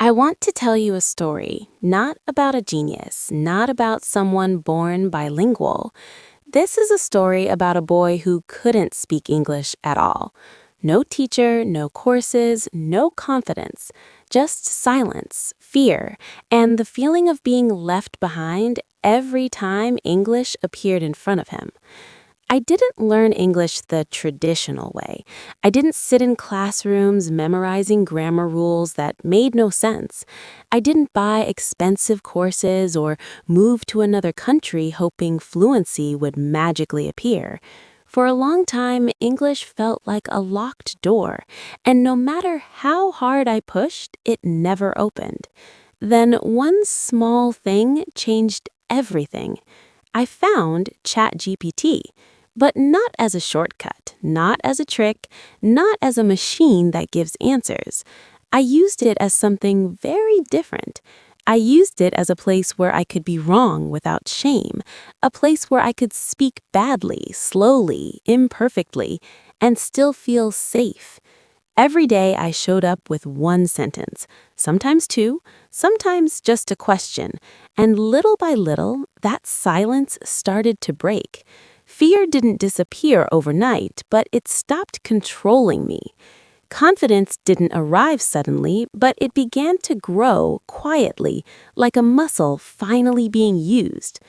I want to tell you a story, not about a genius, not about someone born bilingual. This is a story about a boy who couldn't speak English at all. No teacher, no courses, no confidence, just silence, fear, and the feeling of being left behind every time English appeared in front of him. I didn't learn English the traditional way. I didn't sit in classrooms memorizing grammar rules that made no sense. I didn't buy expensive courses or move to another country hoping fluency would magically appear. For a long time, English felt like a locked door, and no matter how hard I pushed, it never opened. Then one small thing changed everything. I found ChatGPT. But not as a shortcut, not as a trick, not as a machine that gives answers. I used it as something very different. I used it as a place where I could be wrong without shame, a place where I could speak badly, slowly, imperfectly, and still feel safe. Every day I showed up with one sentence, sometimes two, sometimes just a question, and little by little, that silence started to break. Fear didn't disappear overnight, but it stopped controlling me. Confidence didn't arrive suddenly, but it began to grow quietly, like a muscle finally being used.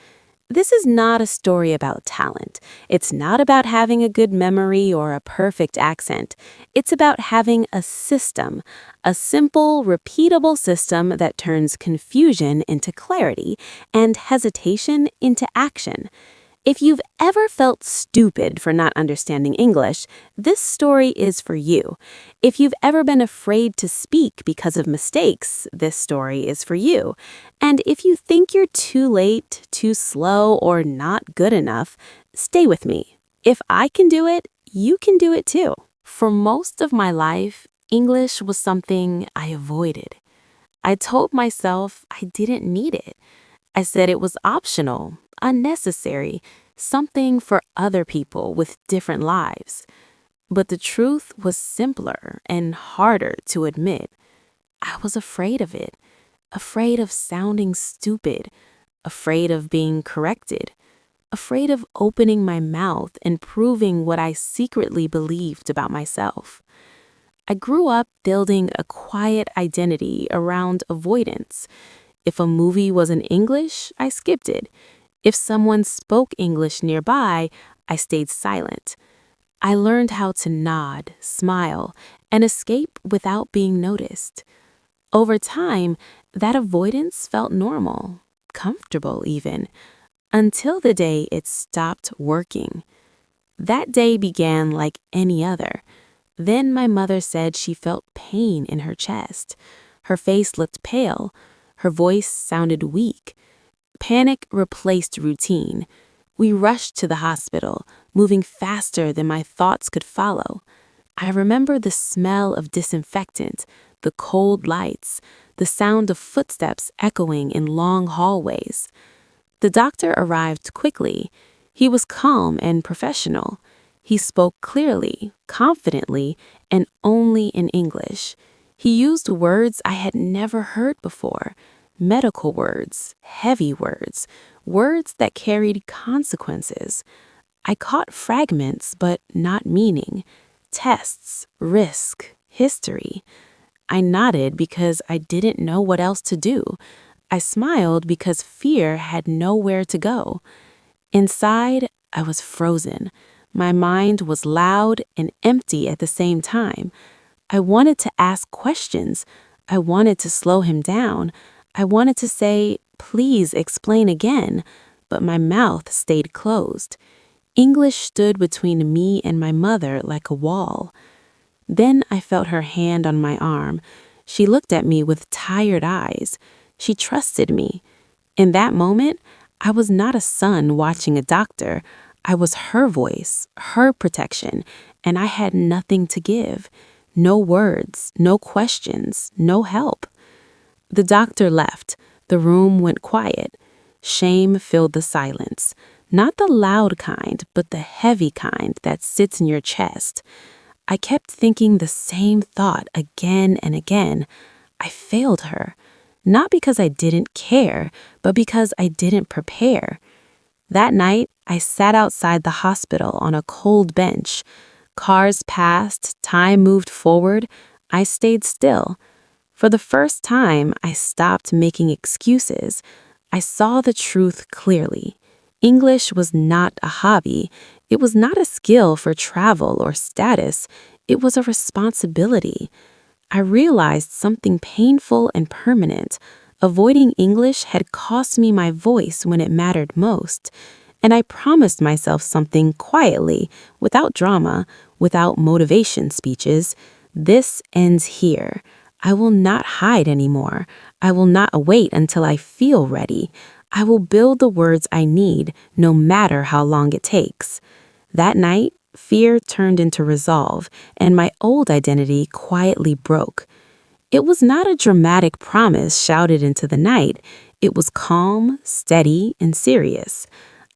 This is not a story about talent. It's not about having a good memory or a perfect accent. It's about having a system, a simple, repeatable system that turns confusion into clarity and hesitation into action. If you've ever felt stupid for not understanding English, this story is for you. If you've ever been afraid to speak because of mistakes, this story is for you. And if you think you're too late, too slow, or not good enough, stay with me. If I can do it, you can do it too. For most of my life, English was something I avoided. I told myself I didn't need it. I said it was optional, unnecessary, something for other people with different lives. But the truth was simpler and harder to admit. I was afraid of it, afraid of sounding stupid, afraid of being corrected, afraid of opening my mouth and proving what I secretly believed about myself. I grew up building a quiet identity around avoidance. If a movie was in English, I skipped it. If someone spoke English nearby, I stayed silent. I learned how to nod, smile, and escape without being noticed. Over time, that avoidance felt normal, comfortable even, until the day it stopped working. That day began like any other. Then my mother said she felt pain in her chest. Her face looked pale. Her voice sounded weak. Panic replaced routine. We rushed to the hospital, moving faster than my thoughts could follow. I remember the smell of disinfectant, the cold lights, the sound of footsteps echoing in long hallways. The doctor arrived quickly. He was calm and professional. He spoke clearly, confidently, and only in English. He used words I had never heard before. Medical words, heavy words, words that carried consequences. I caught fragments, but not meaning. Tests, risk, history. I nodded because I didn't know what else to do. I smiled because fear had nowhere to go. Inside, I was frozen. My mind was loud and empty at the same time. I wanted to ask questions. I wanted to slow him down. I wanted to say, please explain again, but my mouth stayed closed. English stood between me and my mother like a wall. Then I felt her hand on my arm. She looked at me with tired eyes. She trusted me. In that moment, I was not a son watching a doctor. I was her voice, her protection, and I had nothing to give. No words, no questions, no help. The doctor left. The room went quiet. Shame filled the silence. Not the loud kind, but the heavy kind that sits in your chest. I kept thinking the same thought again and again. I failed her. Not because I didn't care, but because I didn't prepare. That night, I sat outside the hospital on a cold bench. Cars passed, time moved forward. I stayed still. For the first time, I stopped making excuses. I saw the truth clearly. English was not a hobby. It was not a skill for travel or status. It was a responsibility. I realized something painful and permanent. Avoiding English had cost me my voice when it mattered most. And I promised myself something quietly, without drama, without motivation speeches. This ends here. I will not hide anymore. I will not wait until I feel ready. I will build the words I need, no matter how long it takes. That night, fear turned into resolve, and my old identity quietly broke. It was not a dramatic promise shouted into the night. It was calm, steady, and serious.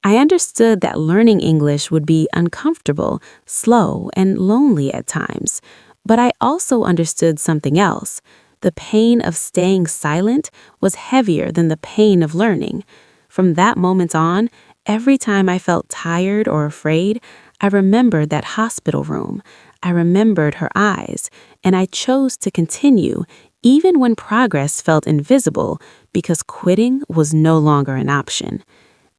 I understood that learning English would be uncomfortable, slow, and lonely at times. But I also understood something else. The pain of staying silent was heavier than the pain of learning. From that moment on, every time I felt tired or afraid, I remembered that hospital room. I remembered her eyes, and I chose to continue, even when progress felt invisible, because quitting was no longer an option.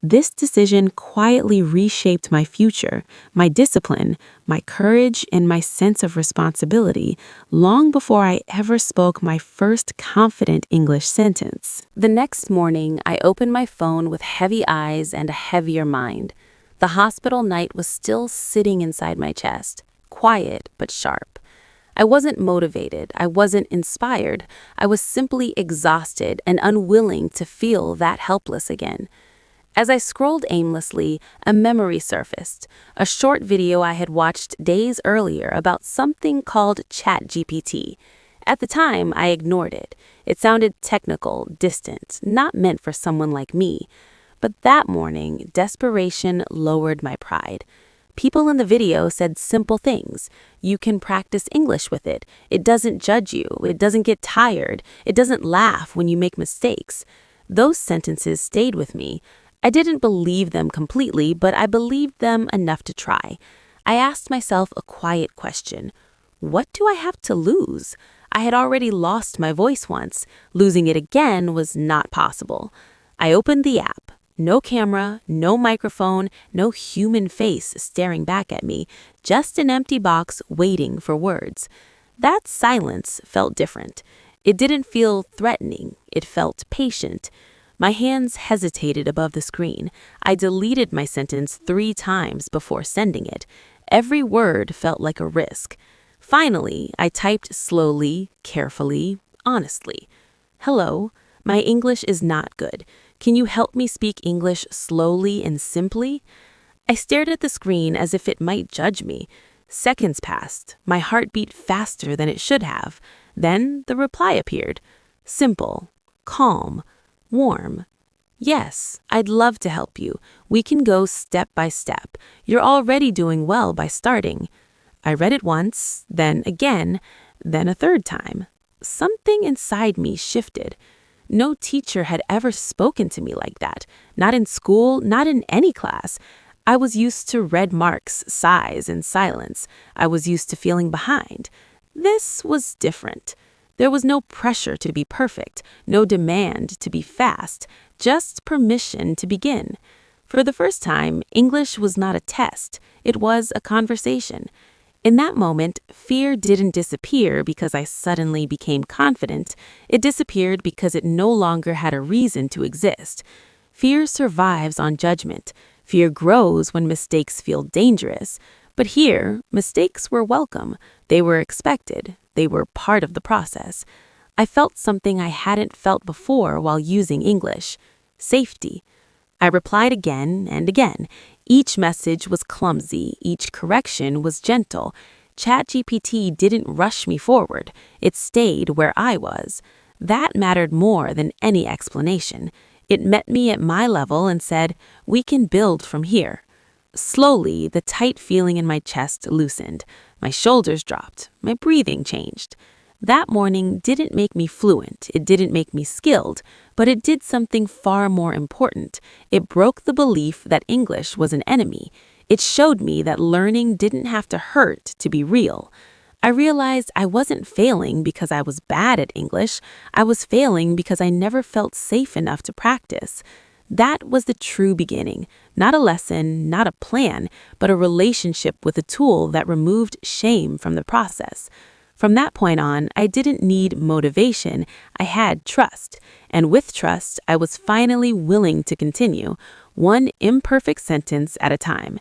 This decision quietly reshaped my future, my discipline, my courage, and my sense of responsibility long before I ever spoke my first confident English sentence. The next morning, I opened my phone with heavy eyes and a heavier mind. The hospital night was still sitting inside my chest, quiet but sharp. I wasn't motivated, I wasn't inspired, I was simply exhausted and unwilling to feel that helpless again. As I scrolled aimlessly, a memory surfaced, a short video I had watched days earlier about something called ChatGPT. At the time, I ignored it. It sounded technical, distant, not meant for someone like me. But that morning, desperation lowered my pride. People in the video said simple things. You can practice English with it. It doesn't judge you. It doesn't get tired. It doesn't laugh when you make mistakes. Those sentences stayed with me. I didn't believe them completely, but I believed them enough to try. I asked myself a quiet question. What do I have to lose? I had already lost my voice once. Losing it again was not possible. I opened the app. No camera, no microphone, no human face staring back at me, just an empty box waiting for words. That silence felt different. It didn't feel threatening. It felt patient. My hands hesitated above the screen. I deleted my sentence 3 times before sending it. Every word felt like a risk. Finally, I typed slowly, carefully, honestly. Hello, my English is not good. Can you help me speak English slowly and simply? I stared at the screen as if it might judge me. Seconds passed. My heart beat faster than it should have. Then the reply appeared. Simple, calm, warm. Yes, I'd love to help you. We can go step by step. You're already doing well by starting. I read it once, then again, then a third time. Something inside me shifted. No teacher had ever spoken to me like that. Not in school, not in any class. I was used to red marks, sighs, and silence. I was used to feeling behind. This was different. There was no pressure to be perfect, no demand to be fast, just permission to begin. For the first time, English was not a test. It was a conversation. In that moment, fear didn't disappear because I suddenly became confident. It disappeared because it no longer had a reason to exist. Fear survives on judgment. Fear grows when mistakes feel dangerous. But here, mistakes were welcome. They were expected. They were part of the process. I felt something I hadn't felt before while using English. Safety. I replied again and again. Each message was clumsy. Each correction was gentle. ChatGPT didn't rush me forward. It stayed where I was. That mattered more than any explanation. It met me at my level and said, "We can build from here." Slowly, the tight feeling in my chest loosened. My shoulders dropped. My breathing changed. That morning didn't make me fluent, it didn't make me skilled, but it did something far more important. It broke the belief that English was an enemy. It showed me that learning didn't have to hurt to be real. I realized I wasn't failing because I was bad at English. I was failing because I never felt safe enough to practice. That was the true beginning. Not a lesson, not a plan, but a relationship with a tool that removed shame from the process. From that point on, I didn't need motivation, I had trust. And with trust, I was finally willing to continue, one imperfect sentence at a time.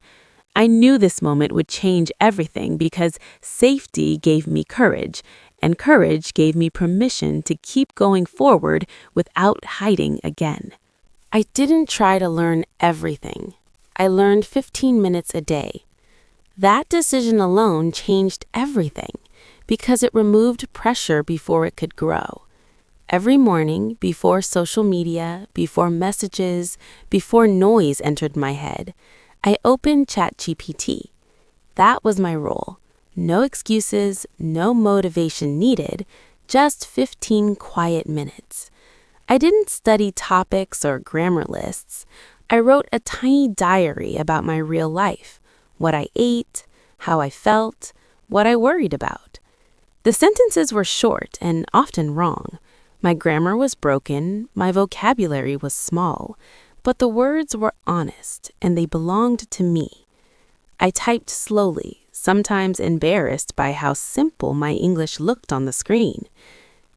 I knew this moment would change everything because safety gave me courage, and courage gave me permission to keep going forward without hiding again. I didn't try to learn everything. I learned 15 minutes a day. That decision alone changed everything because it removed pressure before it could grow. Every morning, before social media, before messages, before noise entered my head, I opened ChatGPT. That was my role. No excuses, no motivation needed, just 15 quiet minutes. I didn't study topics or grammar lists. I wrote a tiny diary about my real life, what I ate, how I felt, what I worried about. The sentences were short and often wrong. My grammar was broken, my vocabulary was small, but the words were honest and they belonged to me. I typed slowly, sometimes embarrassed by how simple my English looked on the screen.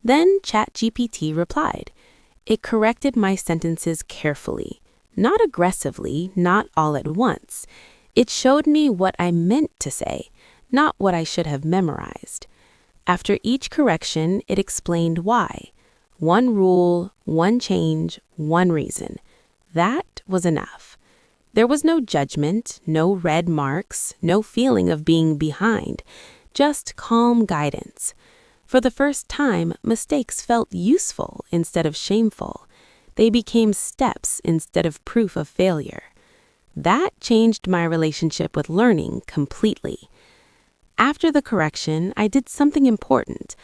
Then ChatGPT replied. It corrected my sentences carefully, not aggressively, not all at once. It showed me what I meant to say, not what I should have memorized. After each correction, it explained why. One rule, one change, one reason. That was enough. There was no judgment, no red marks, no feeling of being behind, just calm guidance. For the first time, mistakes felt useful instead of shameful. They became steps instead of proof of failure. That changed my relationship with learning completely. After the correction, I did something important.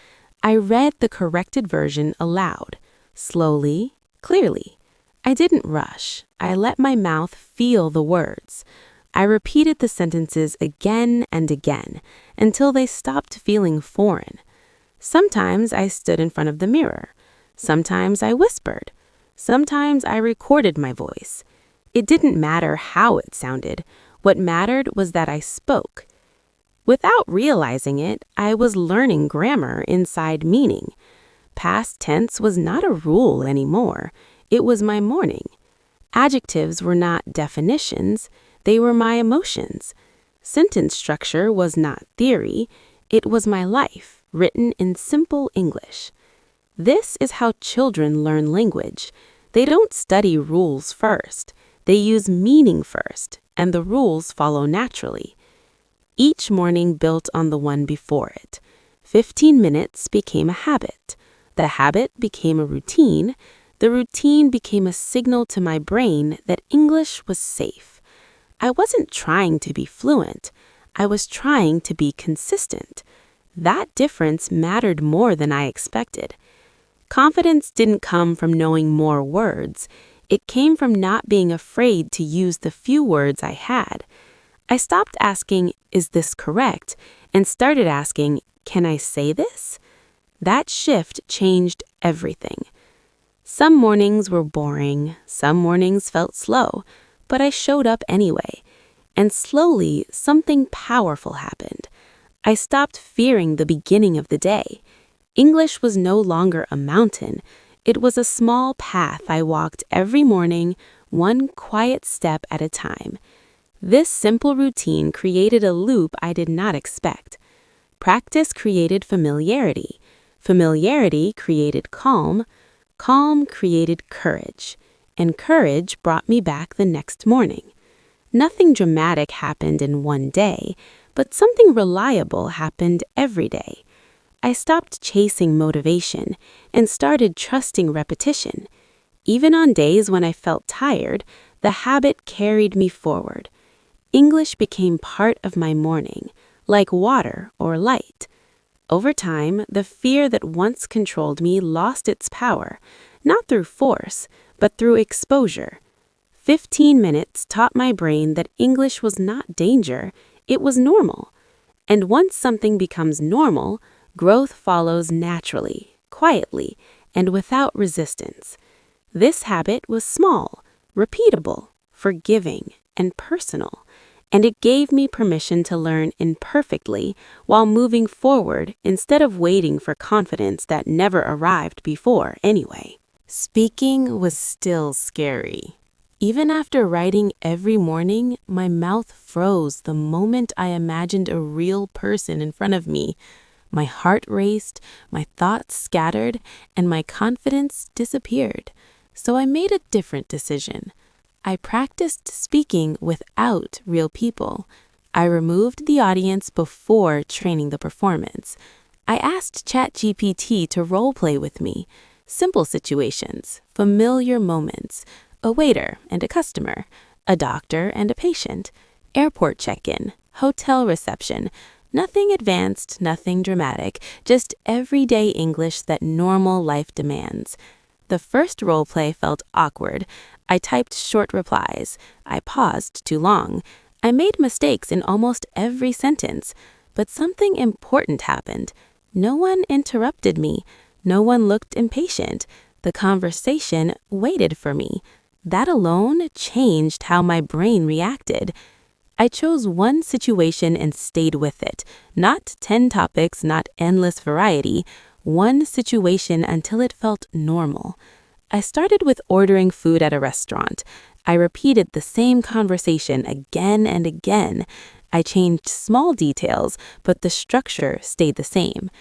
I read the corrected version aloud, slowly, clearly. I didn't rush. I let my mouth feel the words. I repeated the sentences again and again until they stopped feeling foreign. Sometimes I stood in front of the mirror. Sometimes I whispered. Sometimes I recorded my voice. It didn't matter how it sounded. What mattered was that I spoke. Without realizing it, I was learning grammar inside meaning. Past tense was not a rule anymore. It was my morning. Adjectives were not definitions. They were my emotions. Sentence structure was not theory. It was my life, written in simple English. This is how children learn language. They don't study rules first. They use meaning first, and the rules follow naturally. Each morning built on the one before it. 15 minutes became a habit. The habit became a routine. The routine became a signal to my brain that English was safe. I wasn't trying to be fluent. I was trying to be consistent. That difference mattered more than I expected. Confidence didn't come from knowing more words. It came from not being afraid to use the few words I had. I stopped asking, "Is this correct?" and started asking, "Can I say this?" That shift changed everything. Some mornings were boring, some mornings felt slow, but I showed up anyway. And slowly, something powerful happened. I stopped fearing the beginning of the day. English was no longer a mountain. It was a small path I walked every morning, one quiet step at a time. This simple routine created a loop I did not expect. Practice created familiarity. Familiarity created calm. Calm created courage. And courage brought me back the next morning. Nothing dramatic happened in one day, but something reliable happened every day. I stopped chasing motivation and started trusting repetition. Even on days when I felt tired, the habit carried me forward. English became part of my morning, like water or light. Over time, the fear that once controlled me lost its power, not through force, but through exposure. 15 minutes taught my brain that English was not danger, it was normal. And once something becomes normal, growth follows naturally, quietly, and without resistance. This habit was small, repeatable, forgiving, and personal, and it gave me permission to learn imperfectly while moving forward instead of waiting for confidence that never arrived before anyway. Speaking was still scary. Even after writing every morning, my mouth froze the moment I imagined a real person in front of me. My heart raced, my thoughts scattered, and my confidence disappeared. So I made a different decision. I practiced speaking without real people. I removed the audience before training the performance. I asked ChatGPT to role play with me. Simple situations, familiar moments, a waiter and a customer, a doctor and a patient, airport check-in, hotel reception. Nothing advanced, nothing dramatic, just everyday English that normal life demands. The first role play felt awkward. I typed short replies. I paused too long. I made mistakes in almost every sentence. But something important happened. No one interrupted me. No one looked impatient. The conversation waited for me. That alone changed how my brain reacted. I chose one situation and stayed with it. Not 10 topics, not endless variety. One situation until it felt normal. I started with ordering food at a restaurant. I repeated the same conversation again and again. I changed small details, but the structure stayed the same.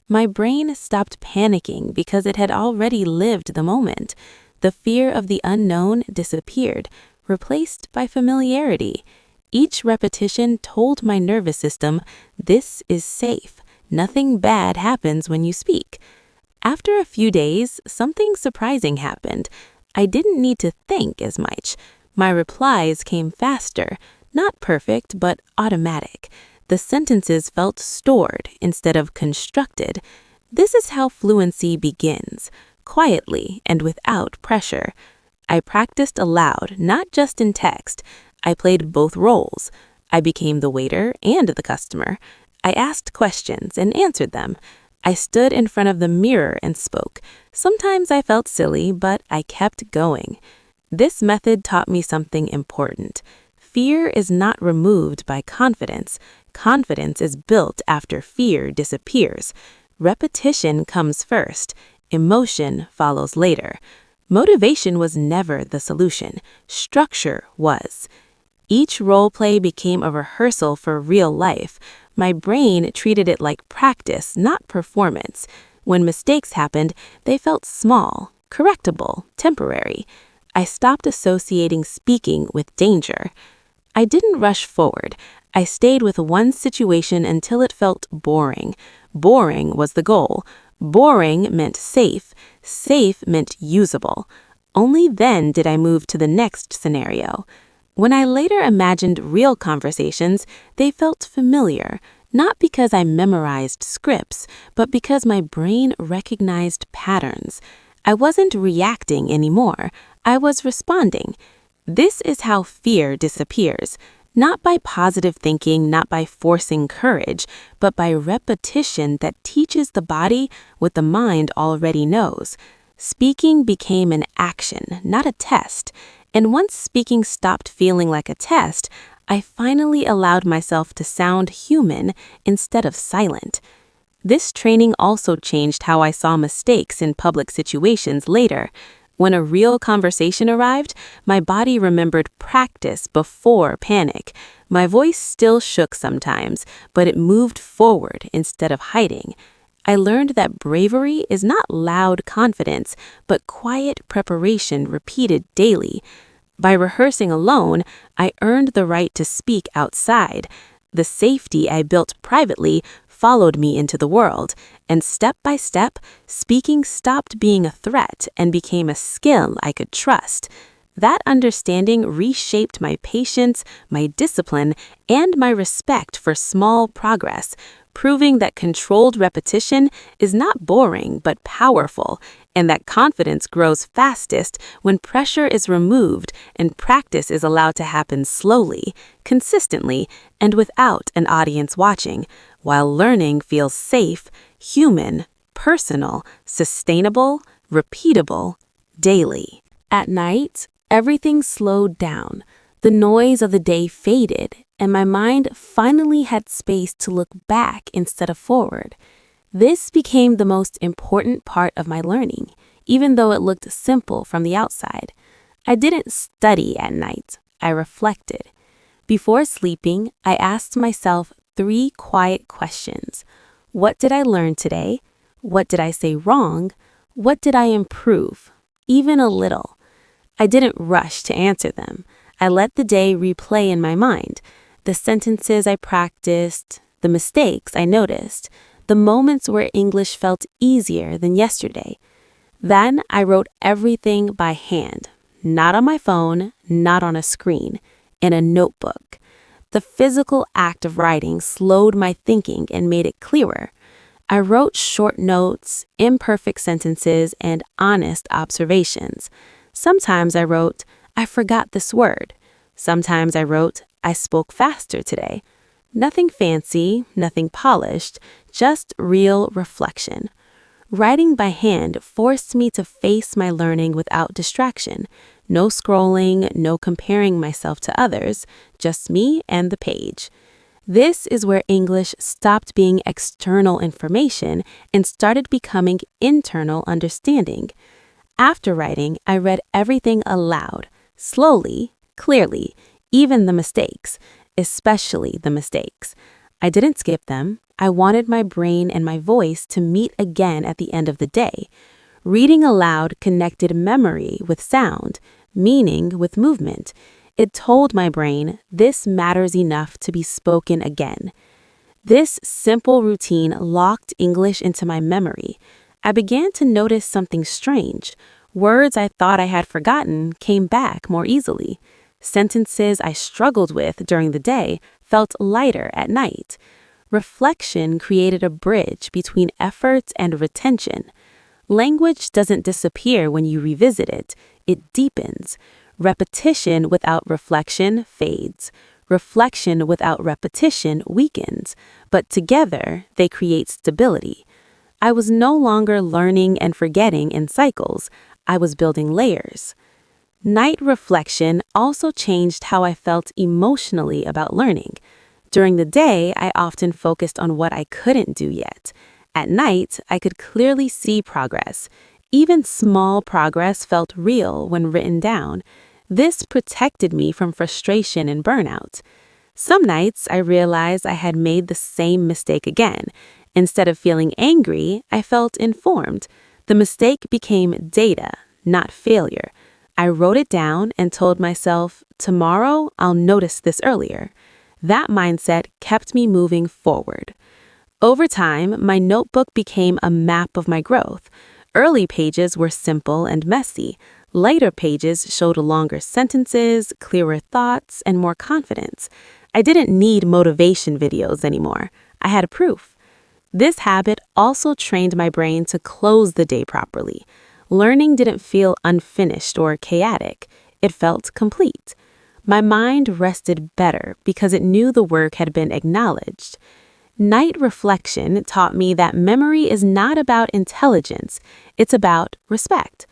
My brain stopped panicking because it had already lived the moment. The fear of the unknown disappeared, replaced by familiarity. Each repetition told my nervous system, this is safe. Nothing bad happens when you speak. After a few days, something surprising happened. I didn't need to think as much. My replies came faster, not perfect, but automatic. The sentences felt stored instead of constructed. This is how fluency begins, quietly and without pressure. I practiced aloud, not just in text. I played both roles. I became the waiter and the customer. I asked questions and answered them. I stood in front of the mirror and spoke. Sometimes I felt silly, but I kept going. This method taught me something important. Fear is not removed by confidence. Confidence is built after fear disappears. Repetition comes first. Emotion follows later. Motivation was never the solution. Structure was. Each role play became a rehearsal for real life. My brain treated it like practice, not performance. When mistakes happened, they felt small, correctable, temporary. I stopped associating speaking with danger. I didn't rush forward. I stayed with one situation until it felt boring. Boring was the goal. Boring meant safe. Safe meant usable. Only then did I move to the next scenario. When I later imagined real conversations, they felt familiar, not because I memorized scripts, but because my brain recognized patterns. I wasn't reacting anymore. I was responding. This is how fear disappears, not by positive thinking, not by forcing courage, but by repetition that teaches the body what the mind already knows. Speaking became an action, not a test. And once speaking stopped feeling like a test, I finally allowed myself to sound human instead of silent. This training also changed how I saw mistakes in public situations later. When a real conversation arrived, my body remembered practice before panic. My voice still shook sometimes, but it moved forward instead of hiding. I learned that bravery is not loud confidence, but quiet preparation repeated daily. By rehearsing alone, I earned the right to speak outside. The safety I built privately followed me into the world, and step by step, speaking stopped being a threat and became a skill I could trust. That understanding reshaped my patience, my discipline, and my respect for small progress. proving that controlled repetition is not boring but powerful, and that confidence grows fastest when pressure is removed and practice is allowed to happen slowly, consistently, and without an audience watching, while learning feels safe, human, personal, sustainable, repeatable, daily. At night, everything slowed down. The noise of the day faded, and my mind finally had space to look back instead of forward. This became the most important part of my learning, even though it looked simple from the outside. I didn't study at night, I reflected. Before sleeping, I asked myself 3 quiet questions. What did I learn today? What did I say wrong? What did I improve? Even a little. I didn't rush to answer them. I let the day replay in my mind. The sentences I practiced, the mistakes I noticed, the moments where English felt easier than yesterday. Then I wrote everything by hand, not on my phone, not on a screen, in a notebook. The physical act of writing slowed my thinking and made it clearer. I wrote short notes, imperfect sentences, and honest observations. Sometimes I wrote, I forgot this word. Sometimes I wrote, I spoke faster today. Nothing fancy, nothing polished, just real reflection. Writing by hand forced me to face my learning without distraction. No scrolling, no comparing myself to others, just me and the page. This is where English stopped being external information and started becoming internal understanding. After writing, I read everything aloud, slowly, clearly, even the mistakes, especially the mistakes. I didn't skip them. I wanted my brain and my voice to meet again at the end of the day. Reading aloud connected memory with sound, meaning with movement. It told my brain, this matters enough to be spoken again. This simple routine locked English into my memory. I began to notice something strange. Words I thought I had forgotten came back more easily. Sentences I struggled with during the day felt lighter at night. Reflection created a bridge between effort and retention. Language doesn't disappear when you revisit it, it deepens. Repetition without reflection fades. Reflection without repetition weakens, but together they create stability. I was no longer learning and forgetting in cycles. I was building layers. Night reflection also changed how I felt emotionally about learning. During the day, I often focused on what I couldn't do yet. At night, I could clearly see progress. Even small progress felt real when written down. This protected me from frustration and burnout. Some nights, I realized I had made the same mistake again. Instead of feeling angry, I felt informed. The mistake became data, not failure. I wrote it down and told myself, tomorrow I'll notice this earlier. That mindset kept me moving forward. Over time, my notebook became a map of my growth. Early pages were simple and messy. Later pages showed longer sentences, clearer thoughts, and more confidence. I didn't need motivation videos anymore. I had proof. This habit also trained my brain to close the day properly. Learning didn't feel unfinished or chaotic. It felt complete. My mind rested better because it knew the work had been acknowledged. Night reflection taught me that memory is not about intelligence, it's about respect.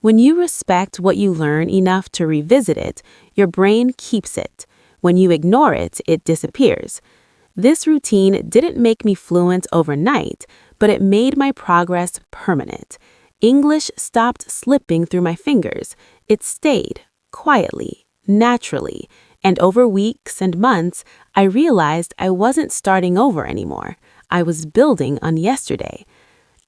When you respect what you learn enough to revisit it, your brain keeps it. When you ignore it, it disappears. This routine didn't make me fluent overnight, but it made my progress permanent. English stopped slipping through my fingers. It stayed, quietly, naturally, and over weeks and months, I realized I wasn't starting over anymore. I was building on yesterday.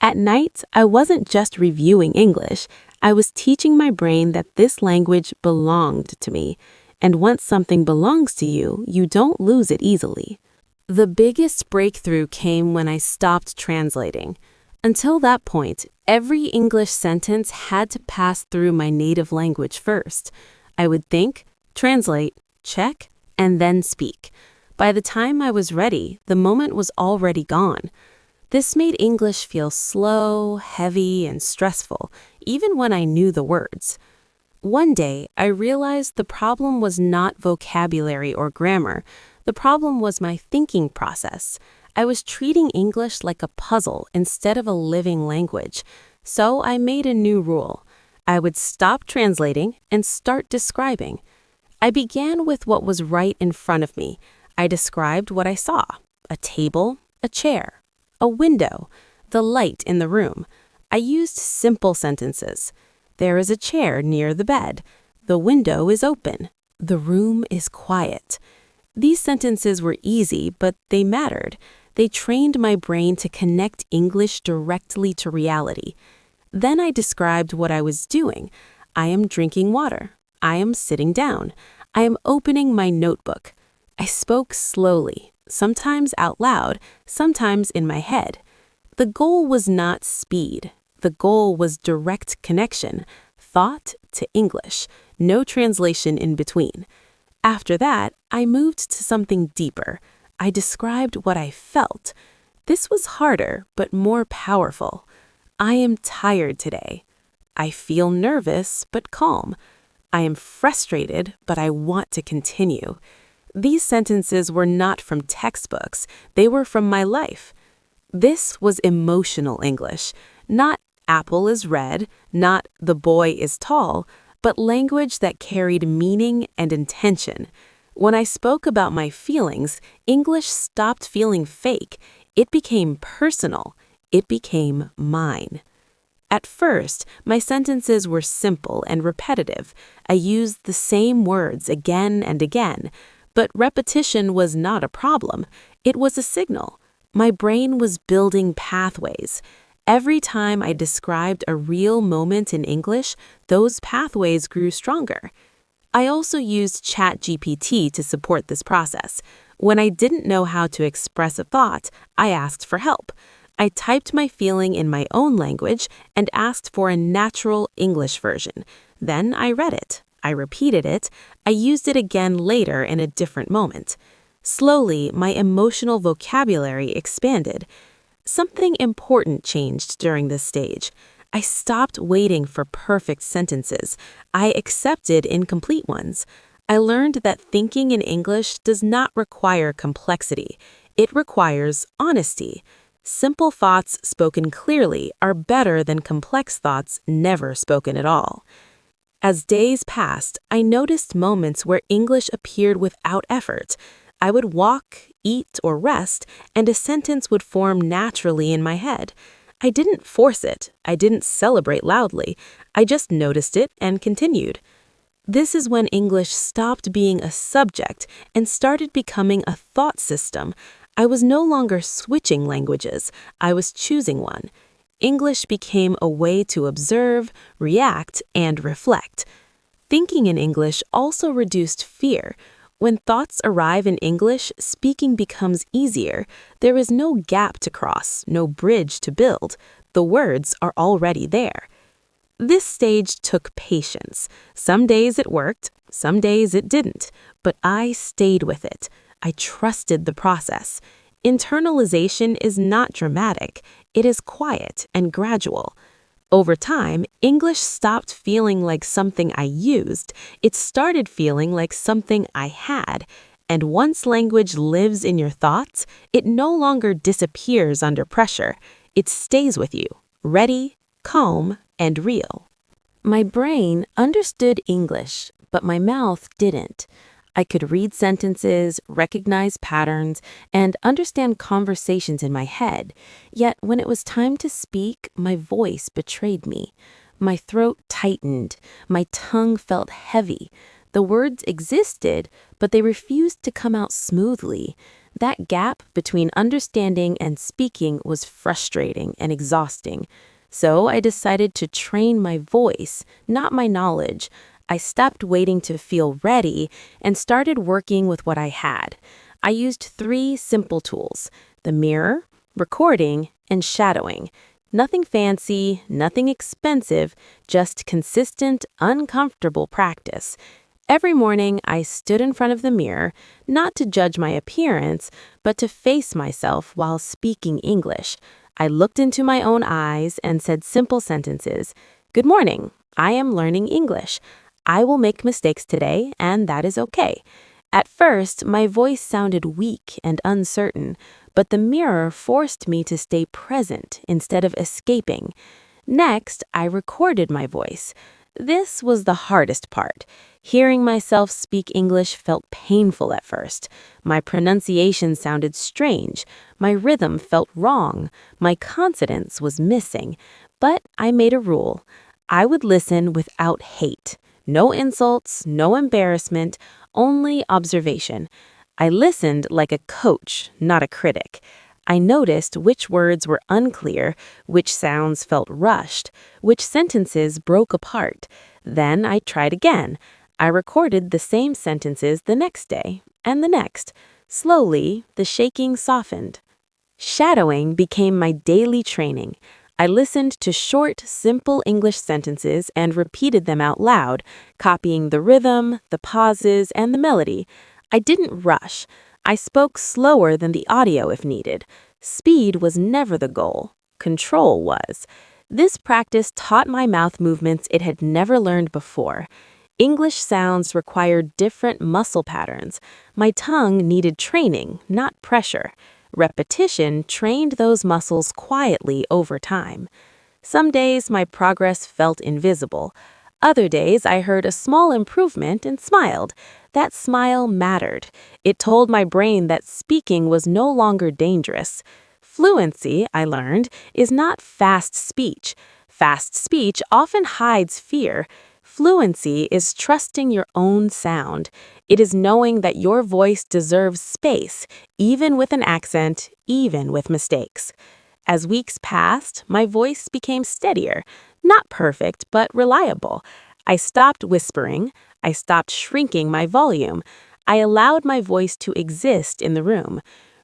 At night, I wasn't just reviewing English. I was teaching my brain that this language belonged to me. And once something belongs to you, you don't lose it easily. The biggest breakthrough came when I stopped translating. Until that point, every English sentence had to pass through my native language first. I would think, translate, check, and then speak. By the time I was ready, the moment was already gone. This made English feel slow, heavy, and stressful, even when I knew the words. One day, I realized the problem was not vocabulary or grammar. The problem was my thinking process. I was treating English like a puzzle instead of a living language. So I made a new rule. I would stop translating and start describing. I began with what was right in front of me. I described what I saw: a table, a chair, a window, the light in the room. I used simple sentences. There is a chair near the bed. The window is open. The room is quiet. These sentences were easy, but they mattered. They trained my brain to connect English directly to reality. Then I described what I was doing. I am drinking water. I am sitting down. I am opening my notebook. I spoke slowly, sometimes out loud, sometimes in my head. The goal was not speed. The goal was direct connection, thought to English, no translation in between. After that, I moved to something deeper. I described what I felt. This was harder, but more powerful. I am tired today. I feel nervous, but calm. I am frustrated, but I want to continue. These sentences were not from textbooks. They were from my life. This was emotional English, not apple is red, not the boy is tall, but language that carried meaning and intention. When I spoke about my feelings, English stopped feeling fake. It became personal. It became mine. At first, my sentences were simple and repetitive. I used the same words again and again, but repetition was not a problem. It was a signal. My brain was building pathways. Every time I described a real moment in English, those pathways grew stronger. I also used ChatGPT to support this process. When I didn't know how to express a thought, I asked for help. I typed my feeling in my own language and asked for a natural English version. Then I read it. I repeated it. I used it again later in a different moment. Slowly, my emotional vocabulary expanded. Something important changed during this stage. I stopped waiting for perfect sentences. I accepted incomplete ones. I learned that thinking in English does not require complexity. It requires honesty. Simple thoughts spoken clearly are better than complex thoughts never spoken at all. As days passed, I noticed moments where English appeared without effort. I would walk, eat, or rest, and a sentence would form naturally in my head. I didn't force it. I didn't celebrate loudly. I just noticed it and continued. This is when English stopped being a subject and started becoming a thought system. I was no longer switching languages. I was choosing one. English became a way to observe, react, and reflect. Thinking in English also reduced fear. When thoughts arrive in English, speaking becomes easier. There is no gap to cross, no bridge to build. The words are already there. This stage took patience. Some days it worked, some days it didn't, but I stayed with it. I trusted the process. Internalization is not dramatic. It is quiet and gradual. Over time, English stopped feeling like something I used. It started feeling like something I had. And once language lives in your thoughts, it no longer disappears under pressure. It stays with you, ready, calm, and real. My brain understood English, but my mouth didn't. I could read sentences, recognize patterns, and understand conversations in my head. Yet when it was time to speak, my voice betrayed me. My throat tightened. My tongue felt heavy. The words existed, but they refused to come out smoothly. That gap between understanding and speaking was frustrating and exhausting. So I decided to train my voice, not my knowledge. I stopped waiting to feel ready and started working with what I had. I used 3 simple tools: the mirror, recording, and shadowing. Nothing fancy, nothing expensive, just consistent, uncomfortable practice. Every morning, I stood in front of the mirror, not to judge my appearance, but to face myself while speaking English. I looked into my own eyes and said simple sentences. Good morning. I am learning English. I will make mistakes today, and that is okay. At first, my voice sounded weak and uncertain, but the mirror forced me to stay present instead of escaping. Next, I recorded my voice. This was the hardest part. Hearing myself speak English felt painful at first. My pronunciation sounded strange. My rhythm felt wrong. My confidence was missing. But I made a rule. I would listen without hate. No insults, no embarrassment, only observation. I listened like a coach, not a critic. I noticed which words were unclear, which sounds felt rushed, which sentences broke apart. Then I tried again. I recorded the same sentences the next day, and the next. Slowly, the shaking softened. Shadowing became my daily training. I listened to short, simple English sentences and repeated them out loud, copying the rhythm, the pauses, and the melody. I didn't rush. I spoke slower than the audio if needed. Speed was never the goal. Control was. This practice taught my mouth movements it had never learned before. English sounds required different muscle patterns. My tongue needed training, not pressure. Repetition trained those muscles quietly over time. Some days my progress felt invisible. Other days I heard a small improvement and smiled. That smile mattered. It told my brain that speaking was no longer dangerous. Fluency, I learned, is not fast speech. Fast speech often hides fear. Fluency is trusting your own sound. It is knowing that your voice deserves space, even with an accent, even with mistakes. As weeks passed, my voice became steadier, not perfect, but reliable. I stopped whispering. I stopped shrinking my volume. I allowed my voice to exist in the room.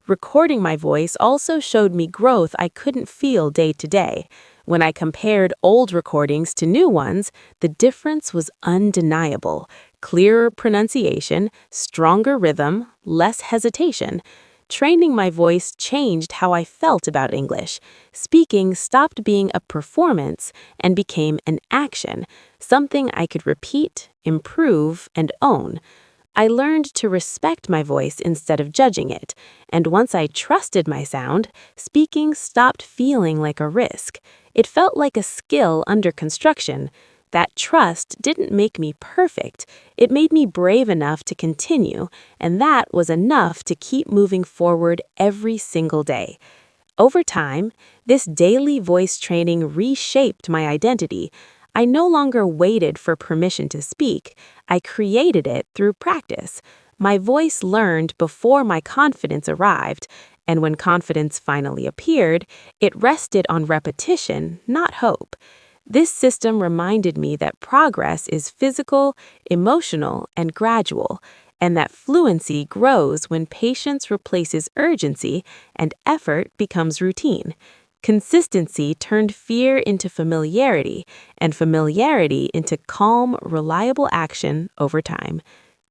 Recording my voice also showed me growth I couldn't feel day to day. When I compared old recordings to new ones, the difference was undeniable. Clearer pronunciation, stronger rhythm, less hesitation. Training my voice changed how I felt about English. Speaking stopped being a performance and became an action, something I could repeat, improve, and own. I learned to respect my voice instead of judging it, and once I trusted my sound, speaking stopped feeling like a risk. It felt like a skill under construction. That trust didn't make me perfect. It made me brave enough to continue, and that was enough to keep moving forward every single day. Over time, this daily voice training reshaped my identity. I no longer waited for permission to speak. I created it through practice. My voice learned before my confidence arrived, and when confidence finally appeared, it rested on repetition, not hope. This system reminded me that progress is physical, emotional, and gradual, and that fluency grows when patience replaces urgency and effort becomes routine. Consistency turned fear into familiarity, and familiarity into calm, reliable action over time.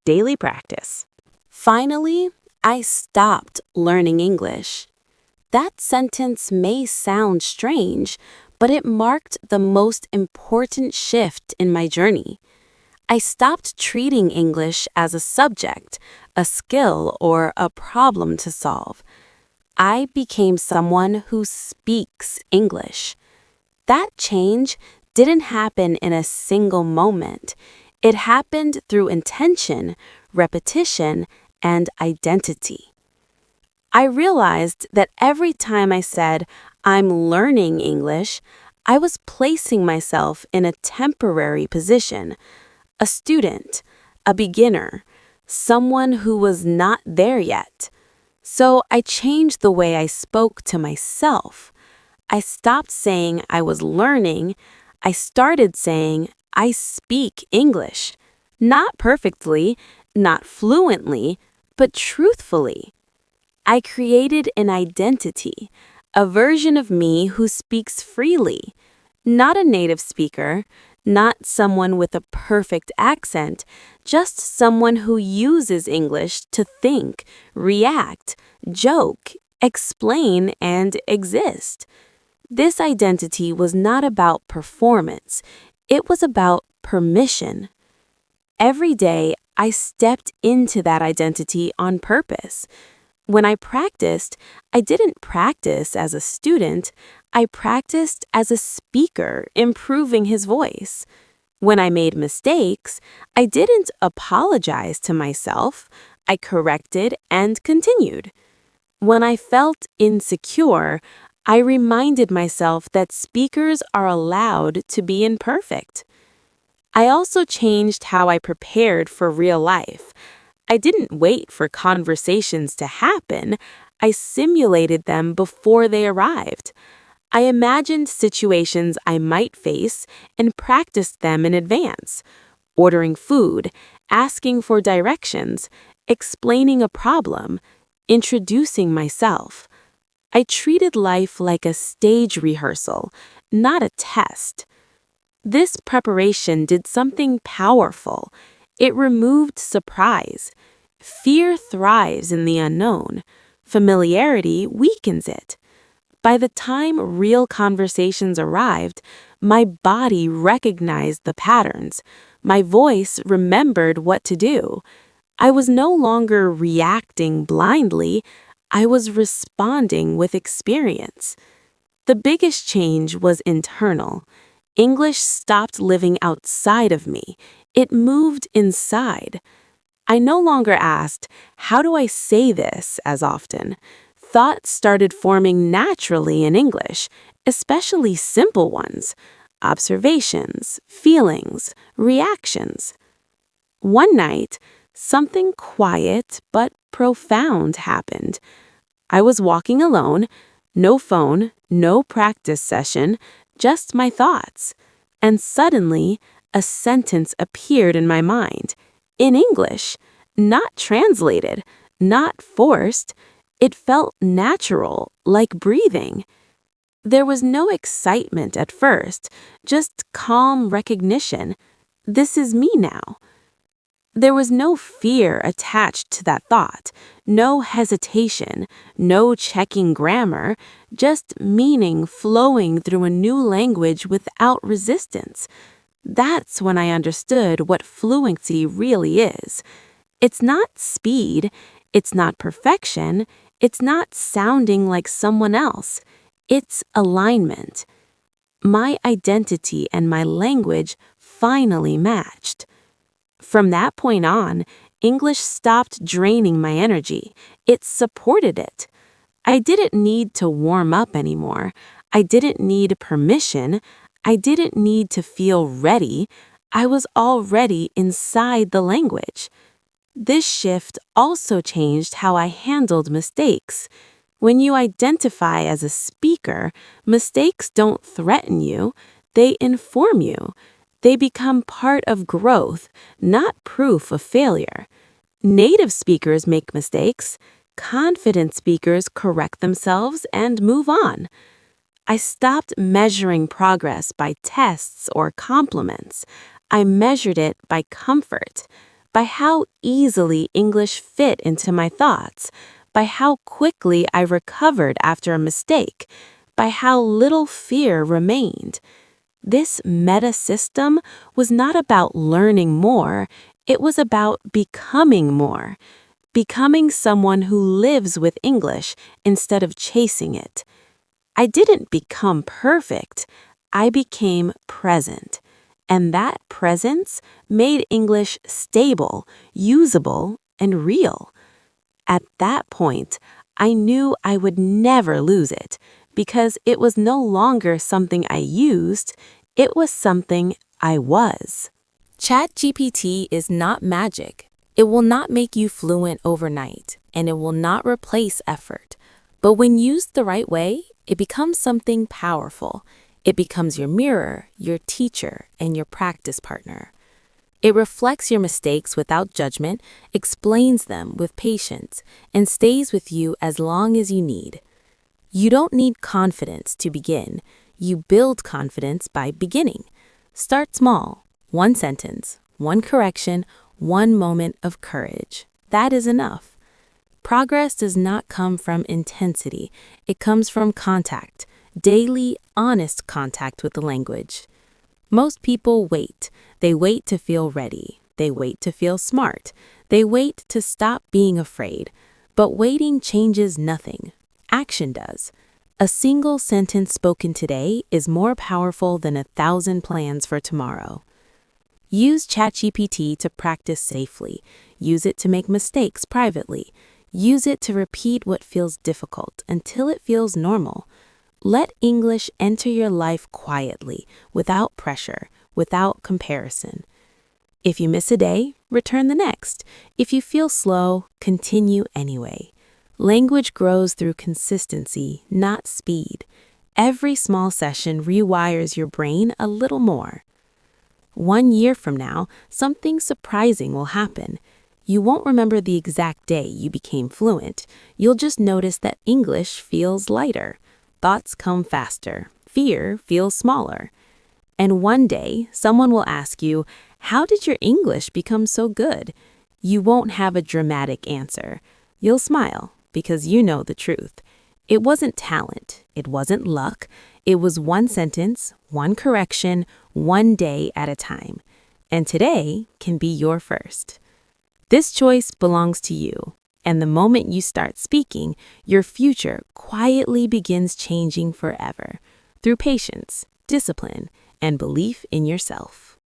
Daily practice. Finally, I stopped learning English. That sentence may sound strange, but it marked the most important shift in my journey. I stopped treating English as a subject, a skill, or a problem to solve. I became someone who speaks English. That change didn't happen in a single moment. It happened through intention, repetition, and identity. I realized that every time I said, I'm learning English, I was placing myself in a temporary position, a student, a beginner, someone who was not there yet. So I changed the way I spoke to myself. I stopped saying I was learning. I started saying I speak English. Not perfectly, not fluently, but truthfully. I created an identity, a version of me who speaks freely, not a native speaker, Not someone with a perfect accent, just someone who uses English to think, react, joke, explain, and exist. This identity was not about performance, it was about permission. Every day, I stepped into that identity on purpose. When I practiced, I didn't practice as a student, I practiced as a speaker, improving his voice. When I made mistakes, I didn't apologize to myself, I corrected and continued. When I felt insecure, I reminded myself that speakers are allowed to be imperfect. I also changed how I prepared for real life. I didn't wait for conversations to happen, I simulated them before they arrived. I imagined situations I might face and practiced them in advance. Ordering food, asking for directions, explaining a problem, introducing myself. I treated life like a stage rehearsal, not a test. This preparation did something powerful. It removed surprise. Fear thrives in the unknown. Familiarity weakens it. By the time real conversations arrived, my body recognized the patterns. My voice remembered what to do. I was no longer reacting blindly. I was responding with experience. The biggest change was internal. English stopped living outside of me. It moved inside. I no longer asked, "How do I say this?" as often. Thoughts started forming naturally in English, especially simple ones. Observations, feelings, reactions. One night, something quiet but profound happened. I was walking alone, no phone, no practice session, just my thoughts. And suddenly, a sentence appeared in my mind, in English, not translated, not forced. It felt natural, like breathing. There was no excitement at first, just calm recognition. This is me now. There was no fear attached to that thought, no hesitation, no checking grammar, just meaning flowing through a new language without resistance. That's when I understood what fluency really is. It's not speed, it's not perfection, it's not sounding like someone else. It's alignment. My identity and my language finally matched. From that point on, English stopped draining my energy. It supported it. I didn't need to warm up anymore. I didn't need permission. I didn't need to feel ready. I was already inside the language. This shift also changed how I handled mistakes. When you identify as a speaker, mistakes don't threaten you, they inform you. They become part of growth, not proof of failure. Native speakers make mistakes. Confident speakers correct themselves and move on. I stopped measuring progress by tests or compliments. I measured it by comfort, by how easily English fit into my thoughts, by how quickly I recovered after a mistake, by how little fear remained. This meta system was not about learning more, it was about becoming more, becoming someone who lives with English instead of chasing it. I didn't become perfect, I became present. And that presence made English stable, usable, and real. At that point, I knew I would never lose it because it was no longer something I used, it was something I was. ChatGPT is not magic. It will not make you fluent overnight, and it will not replace effort. But when used the right way, it becomes something powerful. It becomes your mirror, your teacher, and your practice partner. It reflects your mistakes without judgment, explains them with patience, and stays with you as long as you need. You don't need confidence to begin. You build confidence by beginning. Start small. One sentence, one correction, one moment of courage. That is enough. Progress does not come from intensity. It comes from contact, daily, honest contact with the language. Most people wait. They wait to feel ready. They wait to feel smart. They wait to stop being afraid. But waiting changes nothing. Action does. A single sentence spoken today is more powerful than 1,000 plans for tomorrow. Use ChatGPT to practice safely. Use it to make mistakes privately. Use it to repeat what feels difficult until it feels normal. Let English enter your life quietly, without pressure, without comparison. If you miss a day, return the next. If you feel slow, continue anyway. Language grows through consistency, not speed. Every small session rewires your brain a little more. 1 year from now, something surprising will happen. You won't remember the exact day you became fluent. You'll just notice that English feels lighter. Thoughts come faster. Fear feels smaller. And one day, someone will ask you, "How did your English become so good?" You won't have a dramatic answer. You'll smile because you know the truth. It wasn't talent. It wasn't luck. It was one sentence, one correction, one day at a time. And today can be your first. This choice belongs to you. And the moment you start speaking, your future quietly begins changing forever through patience, discipline, and belief in yourself.